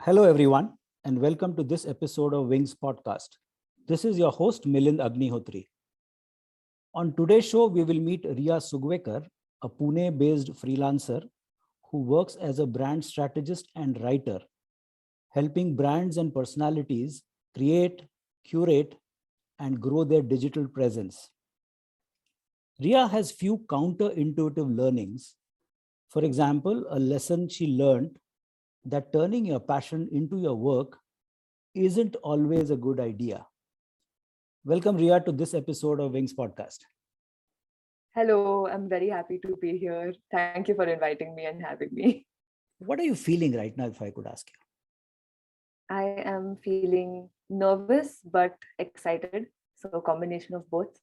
Hello, everyone, and welcome to this episode of Wings Podcast. This is your host, Milind Agnihotri. On today's show, we will meet Rhea Sugwekar, a Pune based freelancer who works as a brand strategist and writer, helping brands and personalities create, curate, and grow their digital presence. Rhea has few counterintuitive learnings. For example, a lesson she learned that turning your passion into your work isn't always a good idea. Welcome, Rhea, to this episode of Wings Podcast. Hello, I'm very happy to be here. Thank you for inviting me and having me. What are you feeling right now, if I could ask you? I am feeling nervous but excited. So, a combination of both.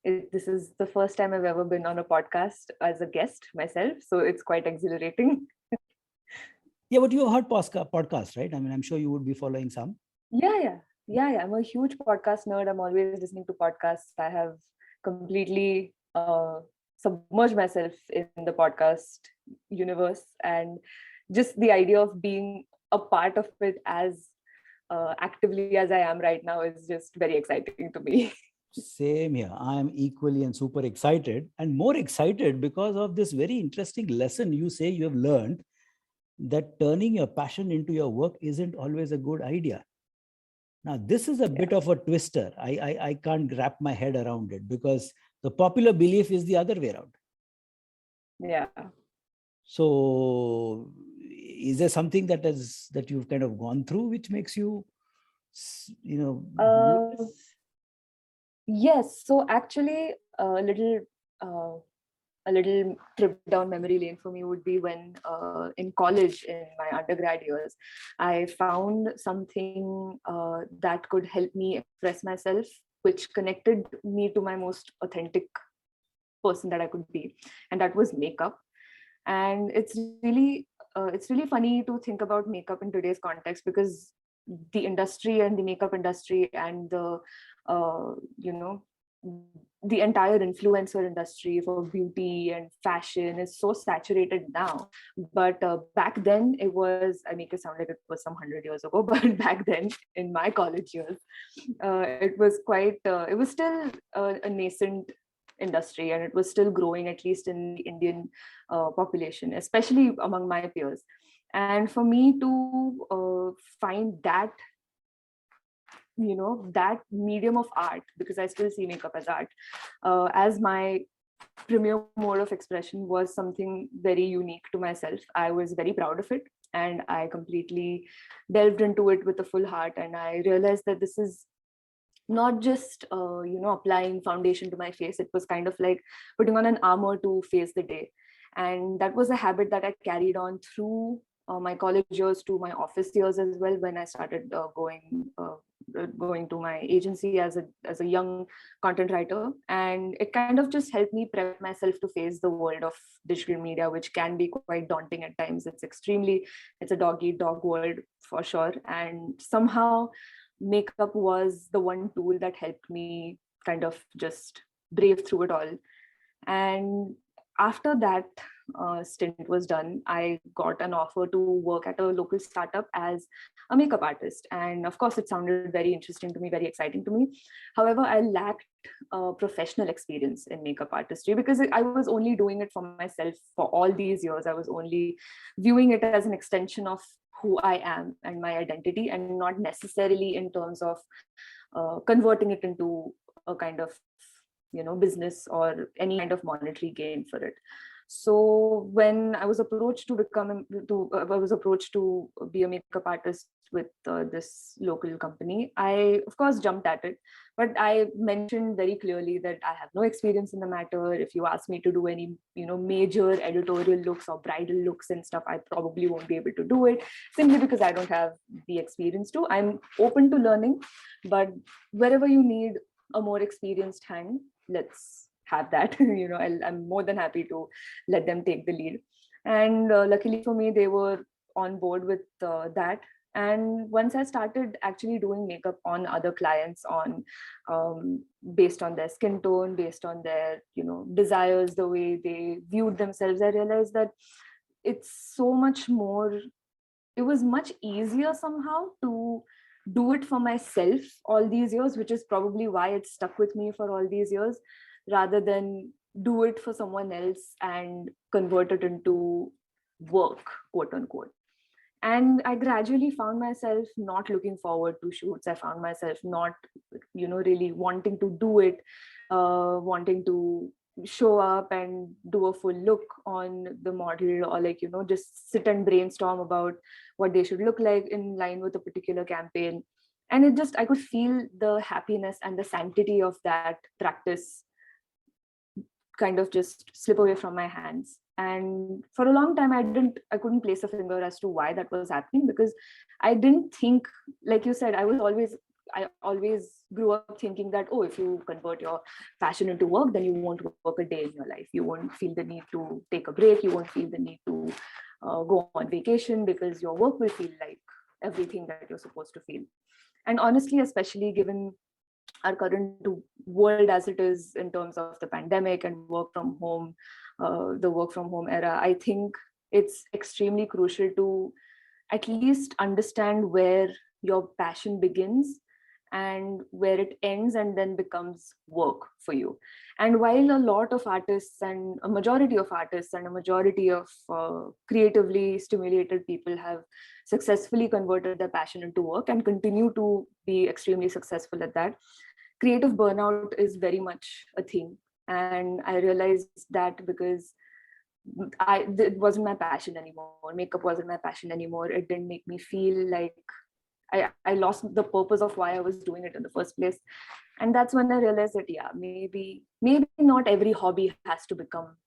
This is the first time I've ever been on a podcast as a guest myself. So, it's quite exhilarating. Yeah, but you have heard podcasts, right? I mean, I'm sure you would be following some. Yeah. I'm a huge podcast nerd. I'm always listening to podcasts. I have completely submerged myself in the podcast universe, and just the idea of being a part of it as actively as I am right now is just very exciting to me. Same here. I am equally and super excited, and more excited because of this very interesting lesson you say you have learned, that turning your passion into your work isn't always a good idea. Now, this is a bit of a twister. I can't wrap my head around it because the popular belief is the other way around. Yeah. So, is there something that you've kind of gone through which makes you, Yes. So actually, a little trip down memory lane for me would be when in college, in my undergrad years, I found something that could help me express myself, which connected me to my most authentic person that I could be, and that was makeup. And it's really funny to think about makeup in today's context, because the industry and the makeup industry and the you know the entire influencer industry for beauty and fashion is so saturated now. But back then, I make it sound like it was some 100 years ago, but back then in my college years, it was still a nascent industry, and it was still growing, at least in the Indian population, especially among my peers. And for me to find that medium of art, because I still see makeup as art, as my premier mode of expression, was something very unique to myself. I was very proud of it, and I completely delved into it with a full heart. And I realized that this is not just applying foundation to my face. It was kind of like putting on an armor to face the day. And that was a habit that I carried on through my college years to my office years as well, when I started going to my agency as a young content writer. And it kind of just helped me prep myself to face the world of digital media, which can be quite daunting at times. It's a dog eat dog world for sure. And somehow makeup was the one tool that helped me kind of just brave through it all. And after that stint was done, I got an offer to work at a local startup as a makeup artist. And of course, it sounded very interesting to me, very exciting to me. However, I lacked professional experience in makeup artistry, because I was only doing it for myself for all these years. I was only viewing it as an extension of who I am and my identity, and not necessarily in terms of converting it into a kind of business or any kind of monetary gain for it. So when I was approached I was approached to be a makeup artist with this local company, I of course jumped at it. But I mentioned very clearly that I have no experience in the matter. If you ask me to do any major editorial looks or bridal looks and stuff, I probably won't be able to do it, simply because I don't have the experience to. I'm open to learning, but wherever you need a more experienced hand, let's have that. I'm more than happy to let them take the lead. And luckily for me, they were on board with that. And once I started actually doing makeup on other clients, on based on their skin tone, based on their desires, the way they viewed themselves, I realized that it's so much more it was much easier somehow to do it for myself all these years, which is probably why it stuck with me for all these years, rather than do it for someone else and convert it into work, quote unquote. And I gradually found myself not looking forward to shoots. I found myself not, really wanting to do it, wanting to show up and do a full look on the model, or just sit and brainstorm about what they should look like in line with a particular campaign. And I could feel the happiness and the sanctity of that practice kind of just slip away from my hands. And for a long time, I couldn't place a finger as to why that was happening, because I didn't think, like you said, I always grew up thinking that, oh, if you convert your passion into work, then you won't work a day in your life. You won't feel the need to take a break. You won't feel the need to go on vacation, because your work will feel like everything that you're supposed to feel. And honestly, especially given our current world as it is in terms of the pandemic and the work from home era, I think it's extremely crucial to at least understand where your passion begins and where it ends and then becomes work for you. And while a lot of artists and a majority of creatively stimulated people have successfully converted their passion into work and continue to be extremely successful at that, creative burnout is very much a thing. And I realized that because it wasn't my passion anymore. Makeup wasn't my passion anymore. It didn't make me feel like I lost the purpose of why I was doing it in the first place. And that's when I realized that, yeah, maybe not every hobby has to become,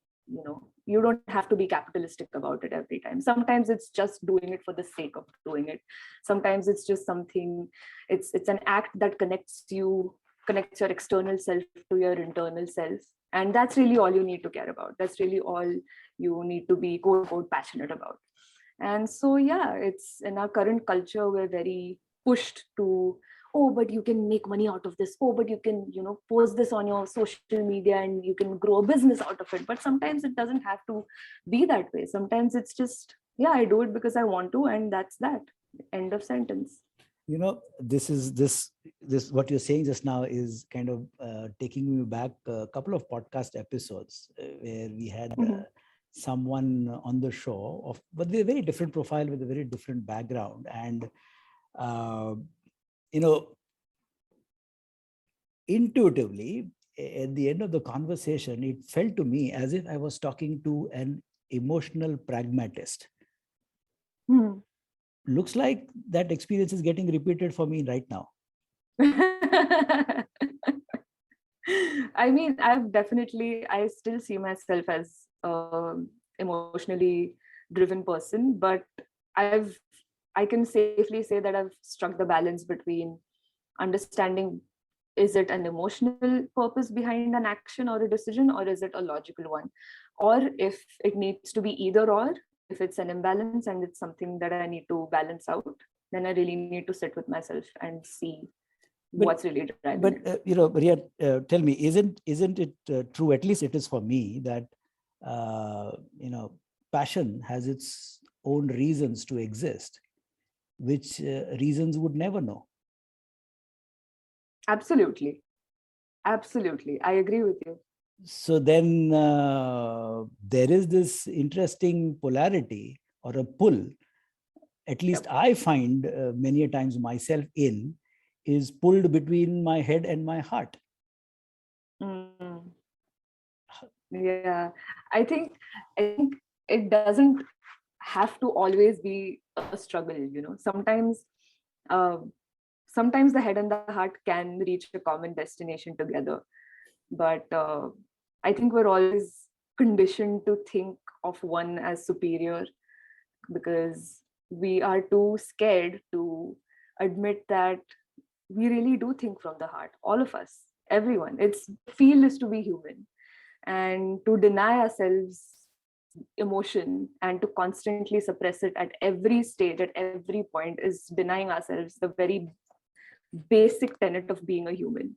you don't have to be capitalistic about it every time. Sometimes it's just doing it for the sake of doing it. Sometimes it's just something, it's an act that connects your external self to your internal self. And that's really all you need to care about. That's really all you need to be, quote unquote, passionate about. And so, yeah, it's in our current culture, we're very pushed to, oh, but you can make money out of this. Oh, but you can, post this on your social media and you can grow a business out of it. But sometimes it doesn't have to be that way. Sometimes it's just, yeah, I do it because I want to, and that's that. End of sentence. This what you're saying just now is kind of taking me back a couple of podcast episodes where we had someone on the show but they're a very different profile with a very different background. And intuitively at the end of the conversation, it felt to me as if I was talking to an emotional pragmatist. Looks like that experience is getting repeated for me right now. I mean, I still see myself as emotionally driven person, but I can safely say that I've struck the balance between understanding, is it an emotional purpose behind an action or a decision, or is it a logical one? Or if it needs to be either or, if it's an imbalance and it's something that I need to balance out, then I really need to sit with myself and see what's really driving. But Rhea, tell me, isn't it true? At least it is for me that passion has its own reasons to exist, which reasons would never know. Absolutely, I agree with you. So then there is this interesting polarity or a pull, at least I find many a times myself in, is pulled between my head and my heart. Yeah, I think it doesn't have to always be a struggle. Sometimes the head and the heart can reach a common destination together, but I think we're always conditioned to think of one as superior because we are too scared to admit that we really do think from the heart. All of us, everyone. It's feel is to be human, and to deny ourselves emotion and to constantly suppress it at every stage, at every point, is denying ourselves the very basic tenet of being a human.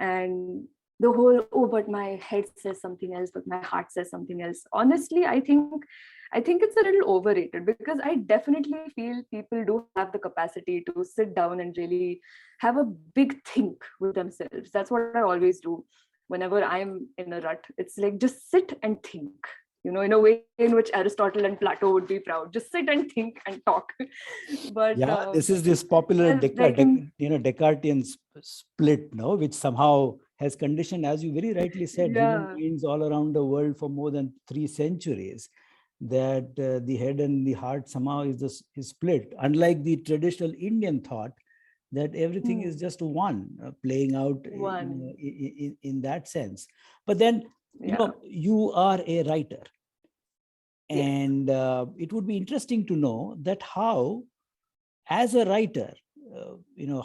And the whole, oh, but my head says something else, but my heart says something else. Honestly, I think it's a little overrated, because I definitely feel people do have the capacity to sit down and really have a big think with themselves. That's what I always do whenever I'm in a rut. It's like, just sit and think, in a way in which Aristotle and Plato would be proud. Just sit and think and talk. But Yeah, this is this popular Descartian split, no, which somehow has conditioned, as you very rightly said, human yeah, minds all around the world for more than 3 centuries. That the head and the heart somehow is split. Unlike the traditional Indian thought that everything is just one, playing out one, in that sense. But then, yeah, you are a writer, yes. and it would be interesting to know that how, as a writer,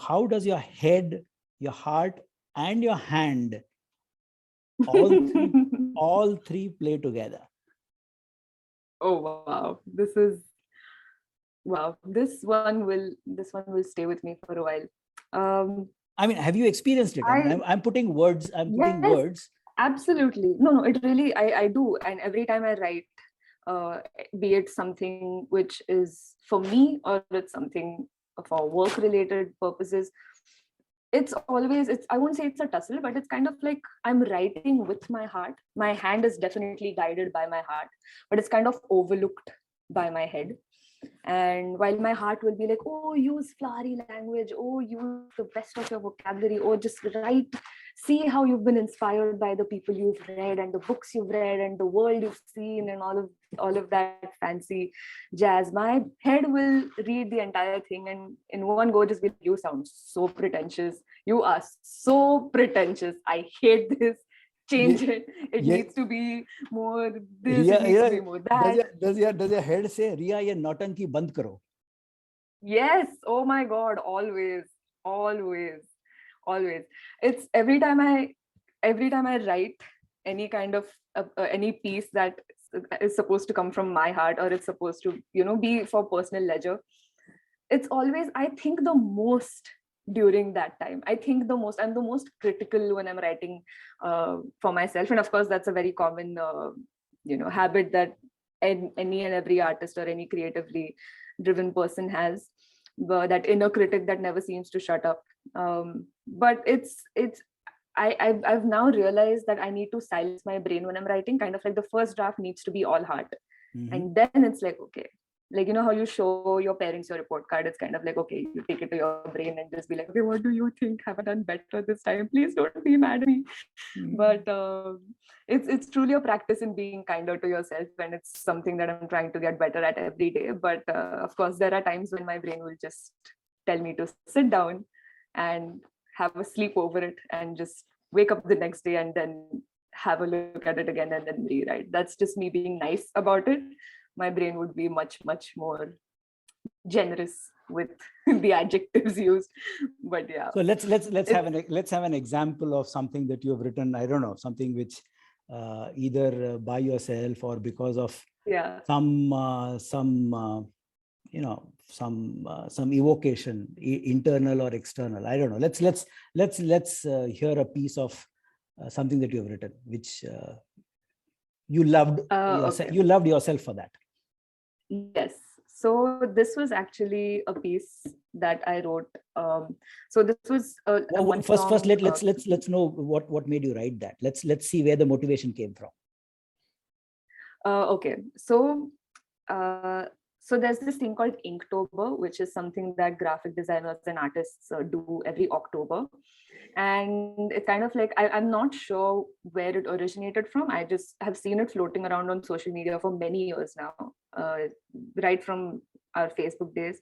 how does your head, your heart, and your hand, all three, all three play together? Oh wow, this one will stay with me for a while. I mean, have you experienced it? I mean, I I'm putting words. I'm putting Yes, words. absolutely. No, it really, I do. And every time I write, be it something which is for me or it's something for work related purposes, I won't say it's a tussle, but it's kind of like I'm writing with my heart. My hand is definitely guided by my heart, but it's kind of overlooked by my head. And while my heart will be like, oh, use flowery language, oh, use the best of your vocabulary, or just write, see how you've been inspired by the people you've read and the books you've read and the world you've seen and all of that fancy jazz. My head will read the entire thing and in one go just be like, you sound so pretentious, you are so pretentious, I hate this, change Yeah, it, it yeah, needs to be more this, it Rhea, needs to be more does that. your head say, Rhea, ye nautanki band karo? Yes. Oh my God. Always, always, always. It's every time I write any kind of any piece that is supposed to come from my heart, or it's supposed to, be for personal leisure. It's always, I think the most during that time. I think I'm the most critical when I'm writing for myself. And of course, that's a very common, habit that any and every artist or any creatively driven person has, that inner critic that never seems to shut up. But I've now realized that I need to silence my brain when I'm writing. Kind of like the first draft needs to be all heart, Mhm. and then it's like, okay, like, how you show your parents your report card, it's kind of like, okay, you take it to your brain and just be like, okay, what do you think, have I done better this time, please don't be mad at me. But it's truly a practice in being kinder to yourself, and it's something that I'm trying to get better at every day. But of course, there are times when my brain will just tell me to sit down and have a sleep over it and just wake up the next day and then have a look at it again and then rewrite. That's just me being nice about it. My brain would be much, much more generous with the adjectives used. But yeah, So let's it's have an example of something that you have written. I don't know, something which either by yourself or because of yeah. some evocation, internal or external. I don't know. Let's hear a piece of something that you have written, which you loved yourself. Okay. You loved yourself for that. Yes. So this was actually a piece that I wrote. So this was a Well, month first, long. let's know what made you write that. Let's see where the motivation came from. Okay. So there's this thing called Inktober, which is something that graphic designers and artists do every October. And it's kind of like, I'm not sure where it originated from. I just have seen it floating around on social media for many years now, right from our Facebook days.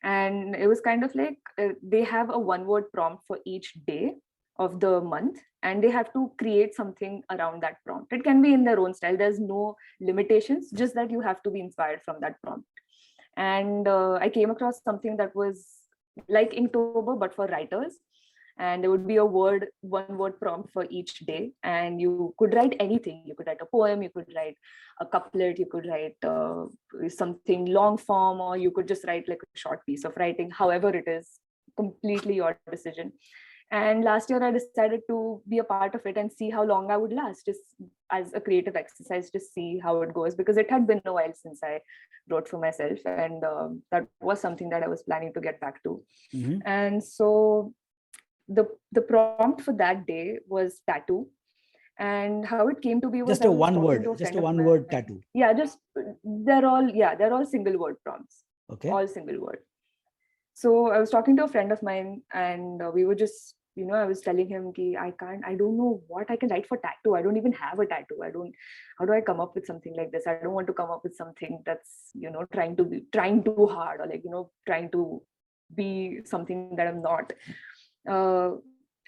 And it was kind of like, they have a one-word prompt for each day of the month, and they have to create something around that prompt. It can be in their own style. There's no limitations, just that you have to be inspired from that prompt. And I came across something that was like Inktober, but for writers. And there would be a one word prompt for each day, and you could write anything. You could write a poem, you could write a couplet, you could write something long form, or you could just write like a short piece of writing, however it is, completely your decision. And last year I decided to be a part of it and see how long I would last, just as a creative exercise, just see how it goes, because it had been a while since I wrote for myself, and that was something that I was planning to get back to. Mhm. And so the prompt for that day was tattoo. And how it came to be was Just I a was one talking word, to a just friend a of one mine. word tattoo. Yeah, they're all single word prompts. Okay. All single word. So I was talking to a friend of mine, and we were just, I was telling him ki I don't know what I can write for tattoo. I don't even have a tattoo. How do I come up with something like this? I don't want to come up with something that's, trying too hard, or like, trying to be something that I'm not.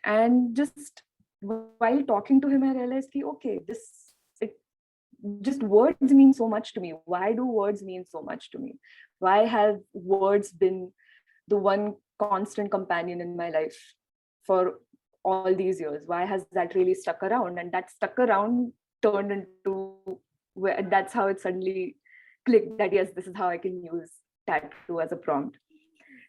And just while talking to him, I realized ki, okay, it, just words mean so much to me. Why do words mean so much to me? Why have words been the one constant companion in my life for all these years? Why has that really stuck around? And that stuck around turned into that's how it suddenly clicked that yes, this is how I can use tattoo as a prompt.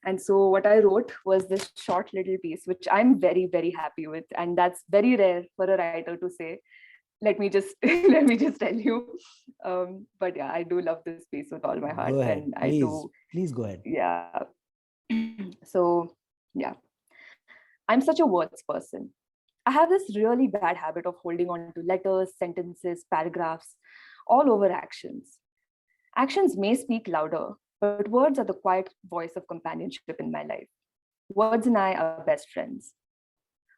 And so what I wrote was this short little piece, which I'm very, very happy with. And that's very rare for a writer to say. Let me just let me just tell you. But yeah, I do love this piece with all my heart. Go ahead, And I please. do, Please go ahead. yeah. So yeah, I'm such a words person. I have this really bad habit of holding on to letters, sentences, paragraphs, all over actions. Actions may speak louder, but words are the quiet voice of companionship in my life. Words and I are best friends.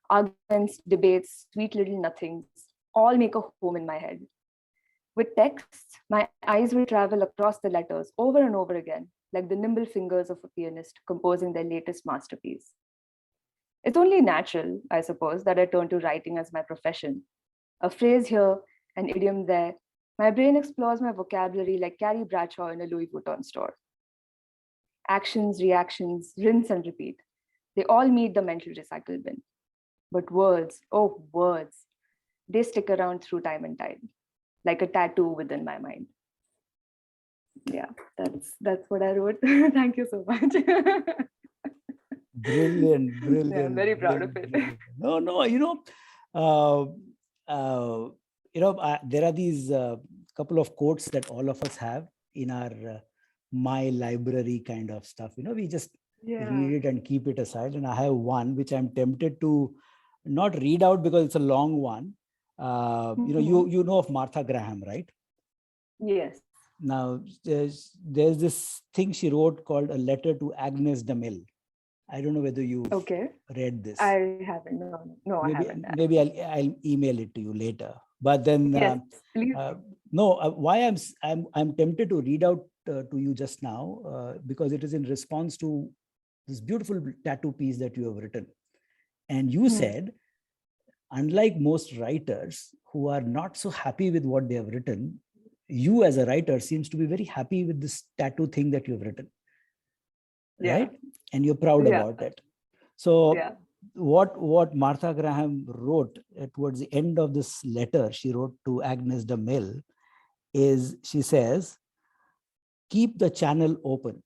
Arguments, debates, sweet little nothings all make a home in my head. With text, my eyes will travel across the letters over and over again, like the nimble fingers of a pianist composing their latest masterpiece. It's only natural, I suppose, that I turn to writing as my profession. A phrase here, an idiom there. My brain explores my vocabulary like Carrie Bradshaw in a Louis Vuitton store. Actions, reactions, rinse and repeat. They all meet the mental recycle bin. But words, oh, words, they stick around through time and tide, like a tattoo within my mind. Yeah, that's what I wrote. Thank you so much. Brilliant, brilliant. Yeah, I'm very proud of it. Brilliant. No, uh, uh, there are these couple of quotes that all of us have in our my library kind of stuff. We just Yeah. read it and keep it aside. And I have one which I'm tempted to not read out because it's a long one. You know of Martha Graham, right? Yes. Now, there's this thing she wrote called A Letter to Agnes de Mille. I don't know whether you've read this. I haven't. No, I haven't. Maybe I'll email it to you later. But then, yes, please. Why I'm tempted to read out to you just now because it is in response to this beautiful tattoo piece that you have written, and you said, unlike most writers who are not so happy with what they have written, you as a writer seems to be very happy with this tattoo thing that you have written. Right? And you're proud about it. So what Martha Graham wrote towards the end of this letter she wrote to Agnes de Mille is, she says, keep the channel open.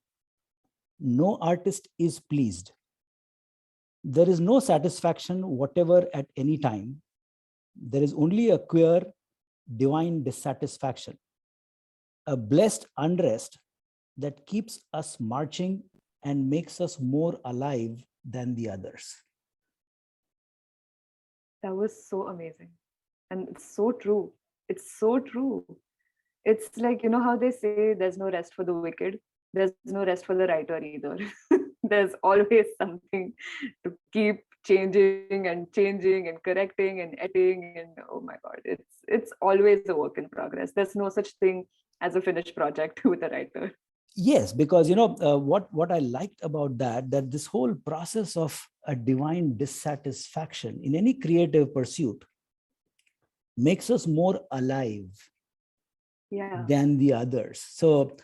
No artist is pleased. There is no satisfaction whatever at any time. There is only a queer, divine dissatisfaction, a blessed unrest that keeps us marching and makes us more alive than the others. That was so amazing. And it's so true. It's so true. It's like, how they say there's no rest for the wicked. There's no rest for the writer either. There's always something to keep changing and correcting and editing. And oh my God, it's always a work in progress. There's no such thing as a finished project with a writer. Yes, because what I liked about that this whole process of a divine dissatisfaction in any creative pursuit makes us more alive than the others. So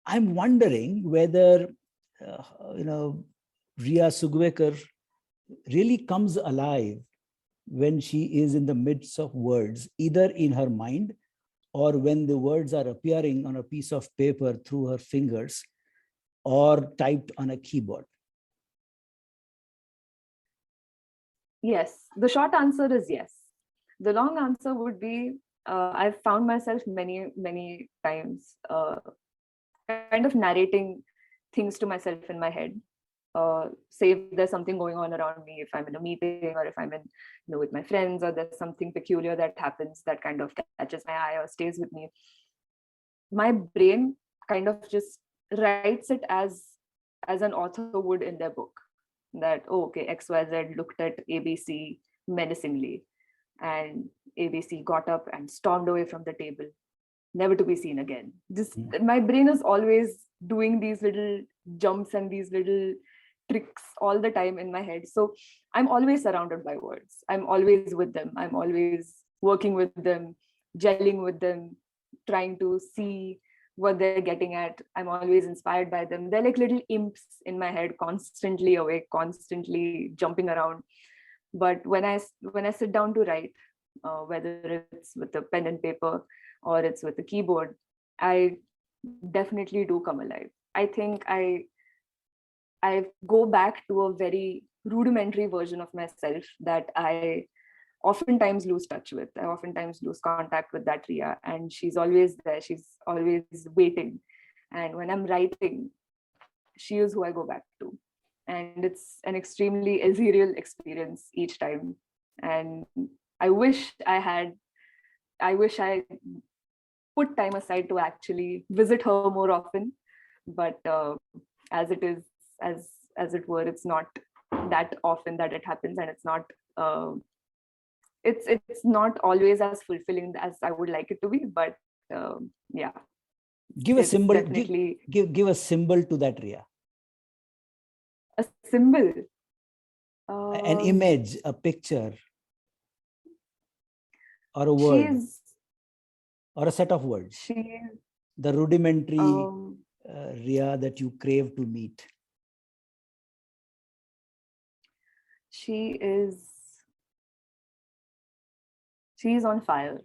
I'm wondering whether Rhea Sugwekar really comes alive when she is in the midst of words, either in her mind or when the words are appearing on a piece of paper through her fingers or typed on a keyboard. Yes, the short answer is yes. The long answer would be I've found myself many times kind of narrating things to myself in my head. Say if there's something going on around me, if I'm in a meeting or if I'm in, with my friends, or there's something peculiar that happens that kind of catches my eye or stays with me. My brain kind of just writes it as an author would in their book, that, oh, okay, XYZ looked at ABC menacingly, and ABC got up and stormed away from the table, never to be seen again. Just my brain is always doing these little jumps and these little tricks all the time in my head. So I'm always surrounded by words. I'm always with them. I'm always working with them, gelling with them, trying to see what they're getting at. I'm always inspired by them. They're like little imps in my head, constantly awake, constantly jumping around. But when I sit down to write, whether it's with a pen and paper or it's with a keyboard, I definitely do come alive. I think I go back to a very rudimentary version of myself that I oftentimes lose touch with. I oftentimes lose contact with that Rhea, and she's always there. She's always waiting. And when I'm writing, she is who I go back to. And it's an extremely ethereal experience each time. And I wish I put time aside to actually visit her more often. But as it is, as it were, it's not that often that it happens, and it's not it's not always as fulfilling as I would like it to be. But yeah, Give a symbol. Definitely Give a symbol to that, Rhea. a symbol. An image, a picture, or a word, or a set of words. The rudimentary Rhea that you crave to meet. She's on fire.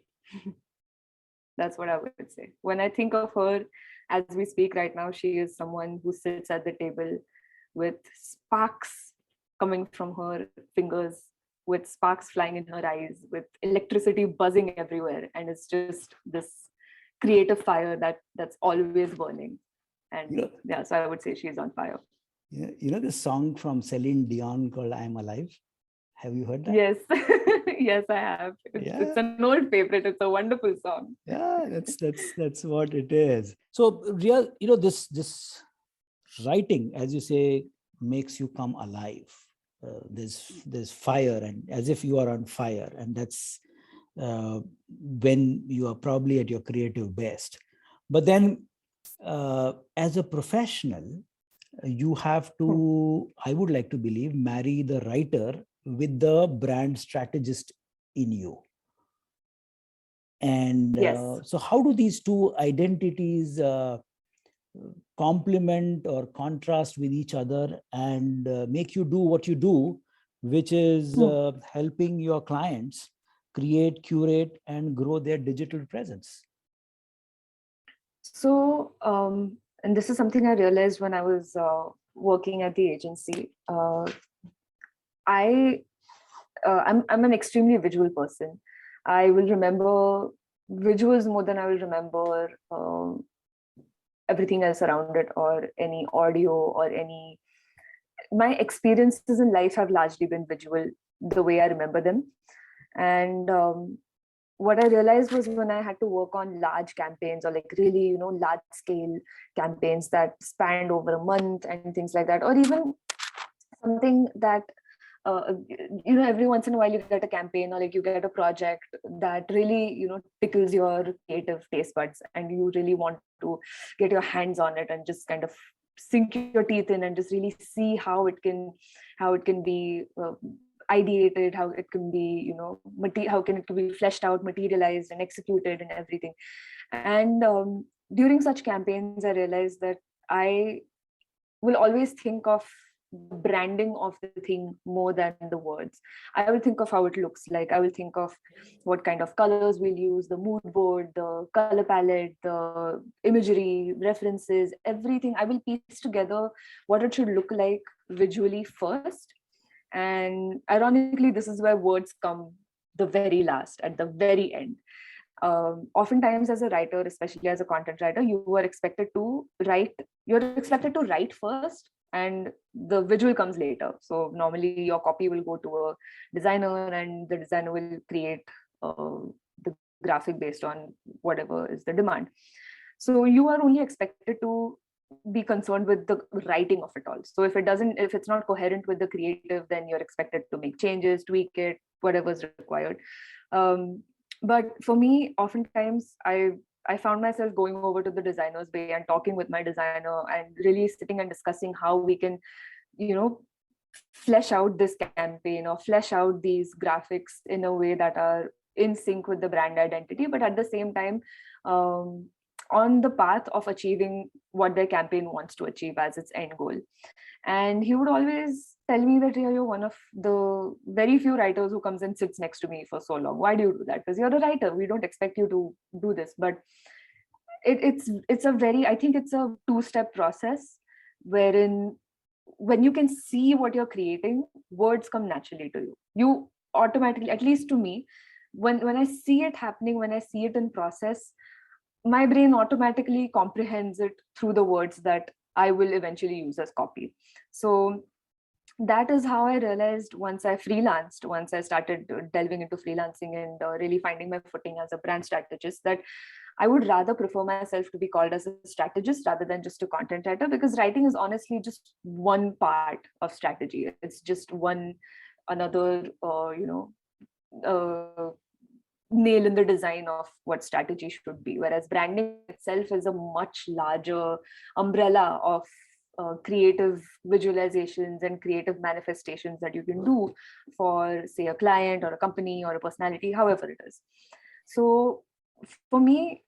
That's what I would say. When I think of her as we speak right now, she is someone who sits at the table with sparks coming from her fingers, with sparks flying in her eyes, with electricity buzzing everywhere. And it's just this creative fire that's always burning. And yeah, so I would say she's on fire. You know the song from Celine Dion called I'm Alive? Have you heard that? Yes. Yes, I have. It's an old favorite. It's a wonderful song. Yeah, that's what it is. So Rhea, this writing, as you say, makes you come alive. There's fire, and as if you are on fire, and that's when you are probably at your creative best. But then as a professional, you have to, I would like to believe, marry the writer with the brand strategist in you. And yes. So how do these two identities complement or contrast with each other and make you do what you do, which is helping your clients create, curate, and grow their digital presence? So, and this is something I realized when I was working at the agency. I'm an extremely visual person. I will remember visuals more than I will remember everything else around it, or any audio, or any. My experiences in life have largely been visual, the way I remember them. And what I realized was when I had to work on large campaigns, or like really, large scale campaigns that spanned over a month and things like that, or even something that, every once in a while you get a campaign, or like you get a project that really, tickles your creative taste buds, and you really want to get your hands on it and just kind of sink your teeth in and just really see how it can be ideated, how it can be, how can it be fleshed out, materialized, and executed, and everything. And during such campaigns, I realized that I will always think of the branding of the thing more than the words. I will think of how it looks like. I will think of what kind of colors we'll use, the mood board, the color palette, the imagery, references, everything. I will piece together what it should look like visually first. And ironically, this is where words come the very last, at the very end. Oftentimes as a writer, especially as a content writer, you're expected to write first and the visual comes later. So normally your copy will go to a designer and the designer will create the graphic based on whatever is the demand. So you are only expected to be concerned with the writing of it all. So if it's not coherent with the creative, then you're expected to make changes, tweak it, whatever's required. But for me, oftentimes I found myself going over to the designer's bay and talking with my designer and really sitting and discussing how we can, flesh out this campaign or flesh out these graphics in a way that are in sync with the brand identity, but at the same time, on the path of achieving what their campaign wants to achieve as its end goal. And he would always tell me that, you're one of the very few writers who comes and sits next to me for so long. Why do you do that? Because you're a writer. We don't expect you to do this. But it's a very, I think it's a two-step process wherein when you can see what you're creating, words come naturally to you. You automatically, at least to me, when I see it happening, when I see it in process, my brain automatically comprehends it through the words that I will eventually use as copy. So that is how I realized once I freelanced, once I started delving into freelancing and really finding my footing as a brand strategist, that I would rather prefer myself to be called as a strategist rather than just a content writer, because writing is honestly just one part of strategy. It's just another, nail in the design of what strategy should be, whereas branding itself is a much larger umbrella of creative visualizations and creative manifestations that you can do for, say, a client or a company or a personality, however it is. So for me,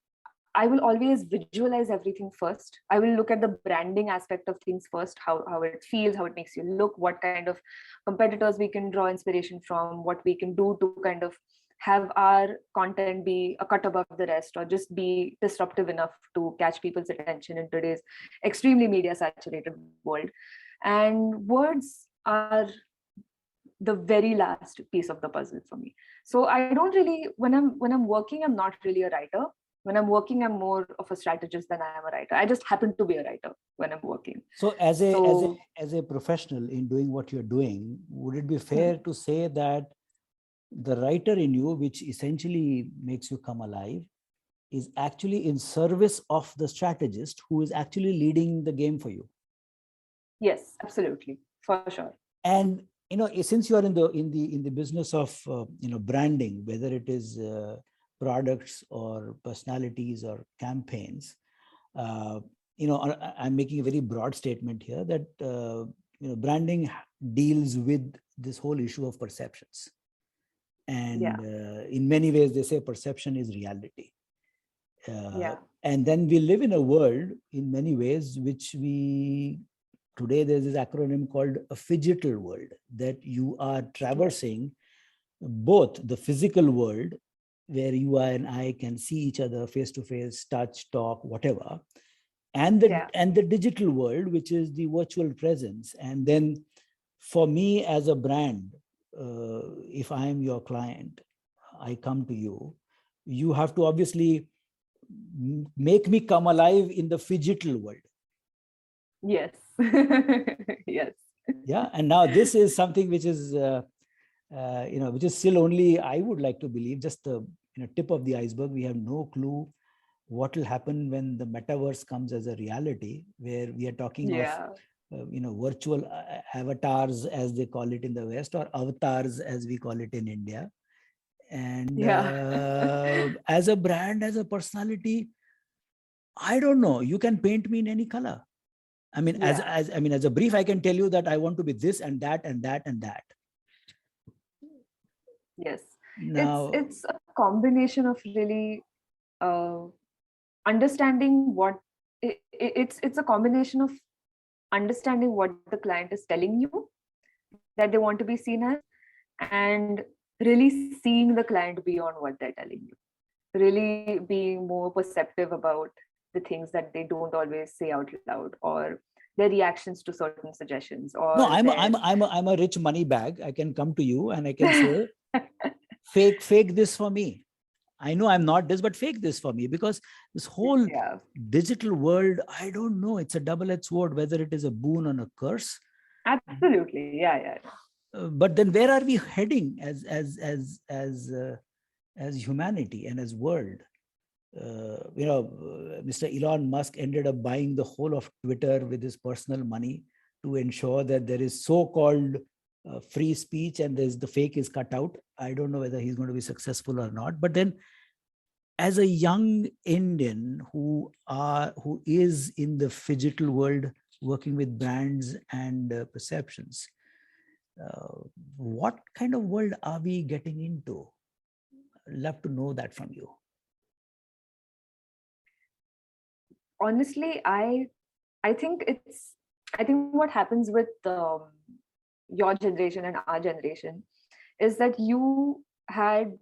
I will always visualize everything first. I will look at the branding aspect of things first, how it feels, how it makes you look, what kind of competitors we can draw inspiration from, what we can do to kind of have our content be a cut above the rest or just be disruptive enough to catch people's attention in today's extremely media saturated world. And words are the very last piece of the puzzle for me. So I don't really, when I'm working, I'm not really a writer. When I'm working, I'm more of a strategist than I am a writer. I just happen to be a writer when I'm working. So as a professional in doing what you're doing, would it be fair to say that the writer in you, which essentially makes you come alive, is actually in service of the strategist who is actually leading the game for you? Yes, absolutely, for sure. And since you are in the business of branding, whether it is products or personalities or campaigns, I'm making a very broad statement here that branding deals with this whole issue of perceptions. And in many ways, they say perception is reality. And then we live in a world, in many ways, today there's this acronym called a phygital world, that you are traversing both the physical world, where you and I can see each other face to face, touch, talk, whatever, and the digital world, which is the virtual presence. And then for me as a brand, if I am your client, I come to you, you have to obviously make me come alive in the phygital world. Yes. Yes. Yeah. And now this is something which is, which is still only, I would like to believe, just the tip of the iceberg. We have no clue what will happen when the metaverse comes as a reality, where we are talking of virtual avatars, as they call it in the West, or avatars as we call it in India. And as a brand, as a personality, I don't know, you can paint me in any color. I mean, as a brief, I can tell you that I want to be this and that and that and that. Yes. Now, it's a combination of really understanding what it's a combination of understanding what the client is telling you that they want to be seen as, and really seeing the client beyond what they're telling you, really being more perceptive about the things that they don't always say out loud, or their reactions to certain suggestions, or No, I'm a rich money bag. I can come to you and I can say, fake this for me. I know I'm not this, but fake this for me, because this whole yeah, digital world, I don't know. It's a double-edged sword, whether it is a boon or a curse. absolutely, yeah. But then where are we heading as humanity and as world? Mr. Elon Musk ended up buying the whole of Twitter with his personal money to ensure that there is so-called free speech and there's the fake is cut out. I don't know whether he's going to be successful or not. But then, as a young Indian who is in the phygital world, working with brands and perceptions, what kind of world are we getting into? I'd love to know that from you. Honestly, I think what happens with your generation and our generation is that you had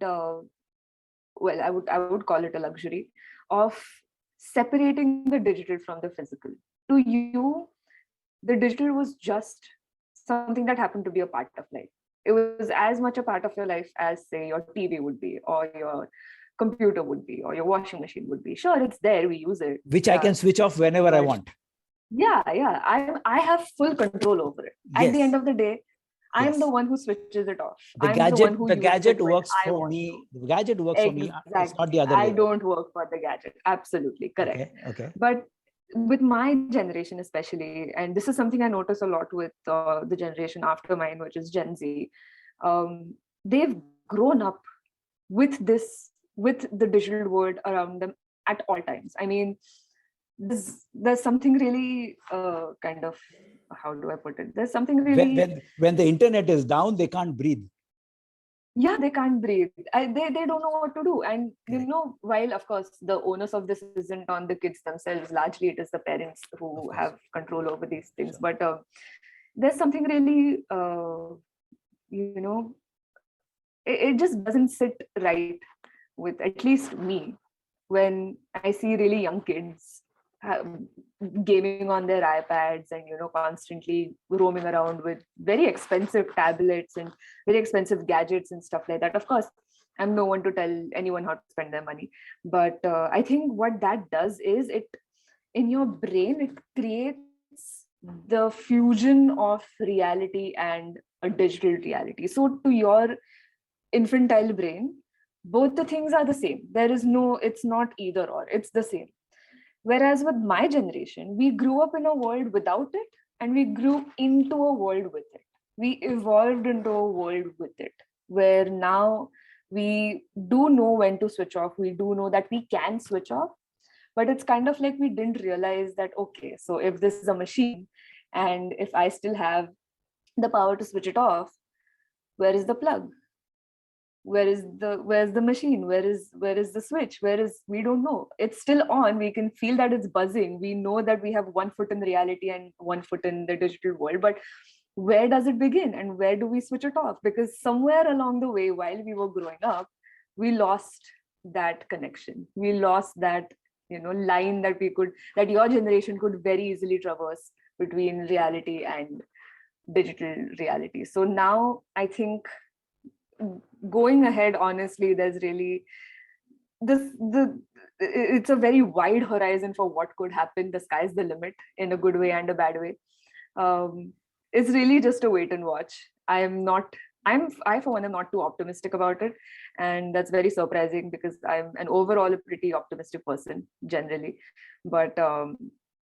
well, I would call it a luxury of separating the digital from the physical. To you, the digital was just something that happened to be a part of life. It was as much a part of your life as, say, your TV would be, or your computer would be, or your washing machine would be. Sure, it's there, we use it. Which I can switch off whenever I want. Yeah. I have full control over it. At the end of the day, I'm the one who switches it off. The gadget works for me. The gadget works for me. It's not the other way. I don't work for the gadget. Absolutely correct. Okay. But with my generation especially, and this is something I notice a lot with the generation after mine, which is Gen Z, they've grown up with the digital world around them at all times. I mean, there's something really kind of, how do I put it? There's something really... When the internet is down, they can't breathe. Yeah, they can't breathe. They don't know what to do. And, while, of course, the onus of this isn't on the kids themselves, largely it is the parents who have control over these things. Sure. But there's something really, it just doesn't sit right with at least me when I see really young kids gaming on their iPads and constantly roaming around with very expensive tablets and very expensive gadgets and stuff like that. Of course, I'm no one to tell anyone how to spend their money, but I think what that does is it, in your brain, it creates the fusion of reality and a digital reality. So to your infantile brain, both the things are the same. It's not either or, it's the same. Whereas with my generation, we grew up in a world without it, and we grew into a world with it. We evolved into a world with it, where now we do know when to switch off. We do know that we can switch off, but it's kind of like we didn't realize that, okay, so if this is a machine and if I still have the power to switch it off, where is the plug? Where's the machine? Where is the switch? We don't know. It's still on. We can feel that it's buzzing. We know that we have one foot in reality and one foot in the digital world, but where does it begin and where do we switch it off? Because somewhere along the way, while we were growing up, we lost that connection. We lost that, line that your generation could very easily traverse between reality and digital reality. So now I think, going ahead, honestly, there's really it's a very wide horizon for what could happen. The sky's the limit, in a good way and a bad way. It's really just a wait and watch. I for one am not too optimistic about it, and that's very surprising because I'm an overall a pretty optimistic person generally, but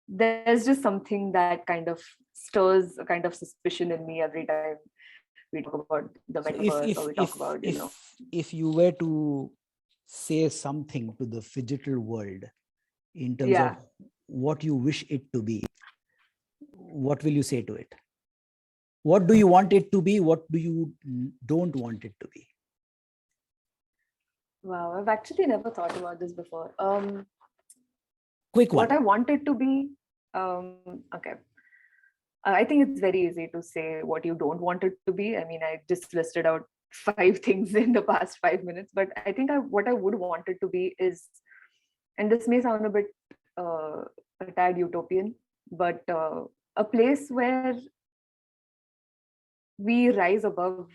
there's just something that kind of stirs a kind of suspicion in me every time we talk about the metaverse, or we talk about, if you were to say something to the phygital world in terms of what you wish it to be, what will you say to it? What do you want it to be? What do you don't want it to be? Wow, I've actually never thought about this before. Quick one. What I want it to be, okay. I think it's very easy to say what you don't want it to be. I mean, I just listed out 5 things in the past 5 minutes, but I think what I would want it to be is, and this may sound a bit a tad utopian, but a place where we rise above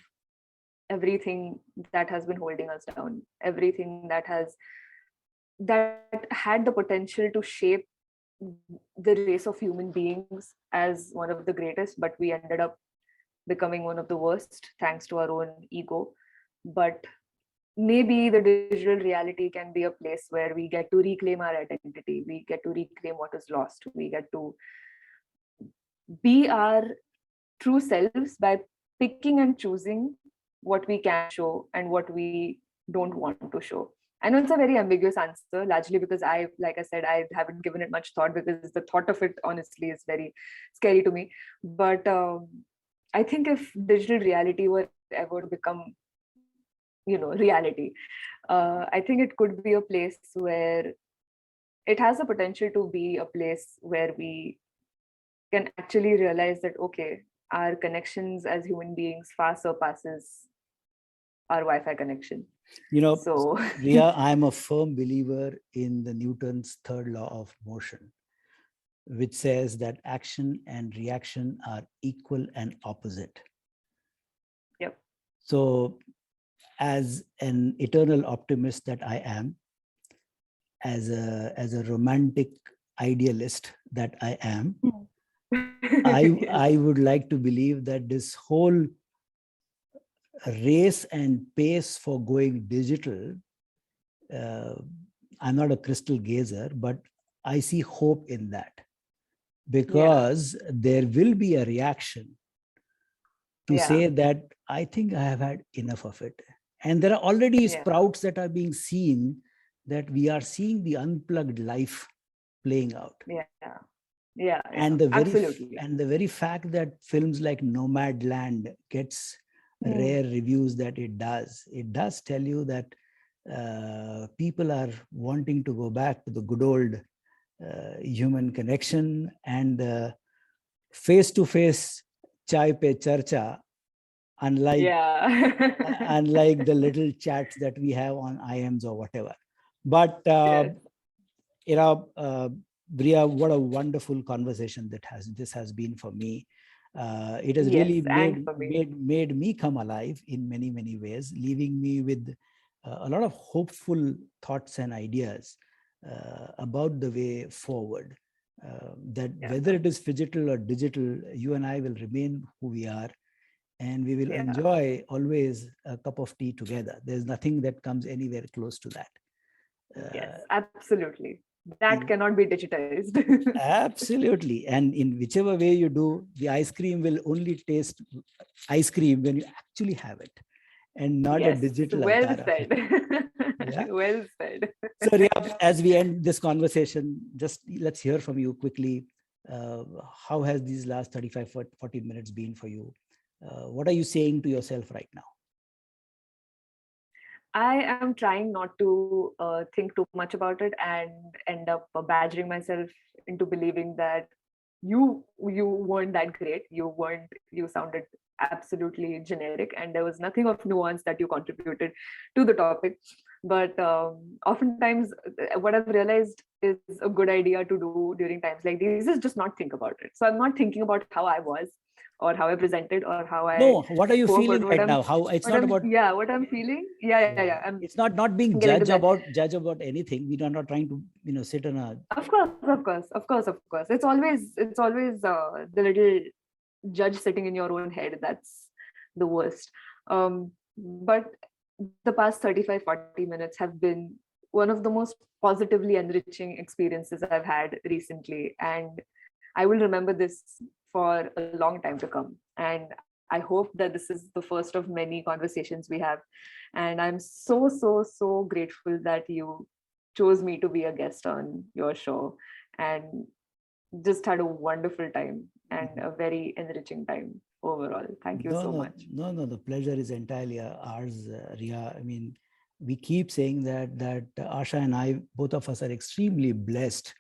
everything that has been holding us down, everything that had the potential to shape the race of human beings as one of the greatest, but we ended up becoming one of the worst thanks to our own ego. But maybe the digital reality can be a place where we get to reclaim our identity, we get to reclaim what is lost, we get to be our true selves by picking and choosing what we can show and what we don't want to show. I know it's a very ambiguous answer, largely because like I said, I haven't given it much thought, because the thought of it honestly is very scary to me. But I think if digital reality were ever to become, reality, I think it could be a place where it has the potential to be a place where we can actually realize that, okay, our connections as human beings far surpasses our Wi-Fi connection. So Rhea, I'm a firm believer in the Newton's third law of motion, which says that action and reaction are equal and opposite. Yep. So as an eternal optimist that I am, as a romantic idealist that I am, I would like to believe that this whole race and pace for going digital, I'm not a crystal gazer, but I see hope in that, because there will be a reaction to say that I think I have had enough of it. And there are already sprouts that are being seen, that we are seeing the unplugged life playing out. And the very fact that films like Nomadland gets rare reviews that it does tell you that people are wanting to go back to the good old human connection and face-to-face chai pe charcha, unlike the little chats that we have on IMs or whatever. But Rhea, what a wonderful conversation this has been for me. It has really made me come alive in many, many ways, leaving me with a lot of hopeful thoughts and ideas about the way forward. Whether it is phygital or digital, you and I will remain who we are, and we will enjoy always a cup of tea together. There's nothing that comes anywhere close to that. Yes, absolutely. That cannot be digitized. Absolutely. And in whichever way you do, the ice cream will only taste ice cream when you actually have it, and not a digital avatar. Well said. So Rhea, as we end this conversation, just let's hear from you quickly. How has these last 35, 40 minutes been for you? What are you saying to yourself right now? I am trying not to think too much about it and end up badgering myself into believing that you weren't that great. You sounded absolutely generic, and there was nothing of nuance that you contributed to the topic. But oftentimes what I've realized is a good idea to do during times like these is just not think about it. So I'm not thinking about how I was, or how I presented, or how I... No, what are you feeling right now? How it's not about... what I'm feeling. It's not being judge about anything. We are not trying to, sit on a... Of course. It's always the little judge sitting in your own head that's the worst. But the past 35, 40 minutes have been one of the most positively enriching experiences I've had recently. And I will remember this for a long time to come. And I hope that this is the first of many conversations we have. And I'm so grateful that you chose me to be a guest on your show, and just had a wonderful time and a very enriching time overall. Thank you so much. No, the pleasure is entirely ours, Rhea. I mean, we keep saying that Asha and I, both of us, are extremely blessed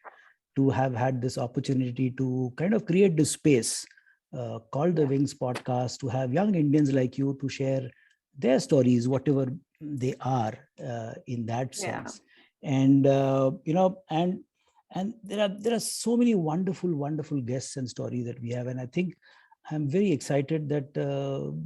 to have had this opportunity to kind of create this space called the Wings Podcast, to have young Indians like you to share their stories, whatever they are, in that sense. And, and And there are so many wonderful guests and stories that we have, and I think I'm very excited that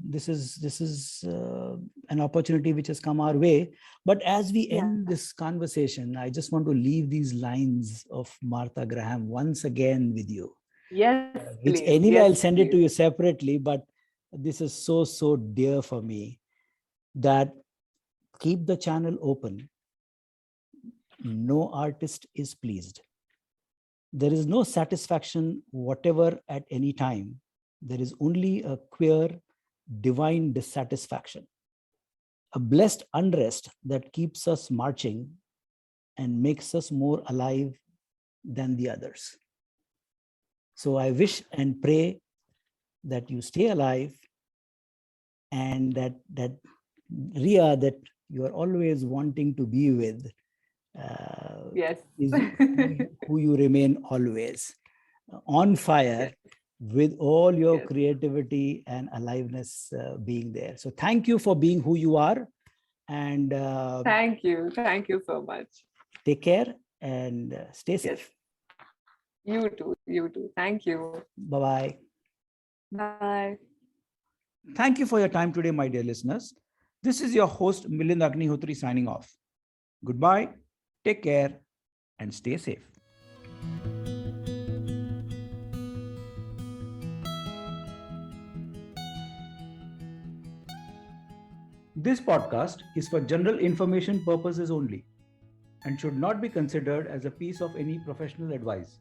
this is an opportunity which has come our way. But as we end this conversation, I just want to leave these lines of Martha Graham once again with you. Yes, Which please. anyway, Yes, I'll send please. it to you separately, but this is so dear for me, that keep the channel open. No artist is pleased. There is no satisfaction whatever at any time. There is only a queer, divine dissatisfaction, a blessed unrest that keeps us marching and makes us more alive than the others. So I wish and pray that you stay alive, and that Rhea, that you are always wanting to be with, Yes. is who you remain always, on fire, with all your creativity and aliveness being there. So thank you for being who you are, and Thank you so much. take care and stay safe. You too. Thank you. Bye-bye. Bye. Thank you for your time today, my dear listeners. This is your host, Milind Agnihotri, signing off. Goodbye, take care, and stay safe. This podcast is for general information purposes only and should not be considered as a piece of any professional advice.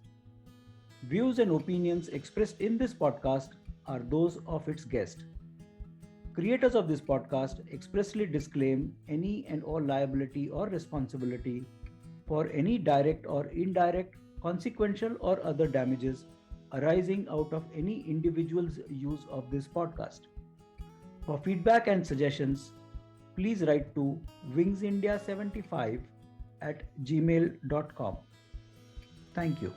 Views and opinions expressed in this podcast are those of its guest. Creators of this podcast expressly disclaim any and all liability or responsibility for any direct or indirect, consequential or other damages arising out of any individual's use of this podcast. For feedback and suggestions, please write to wingsindia75@gmail.com. Thank you.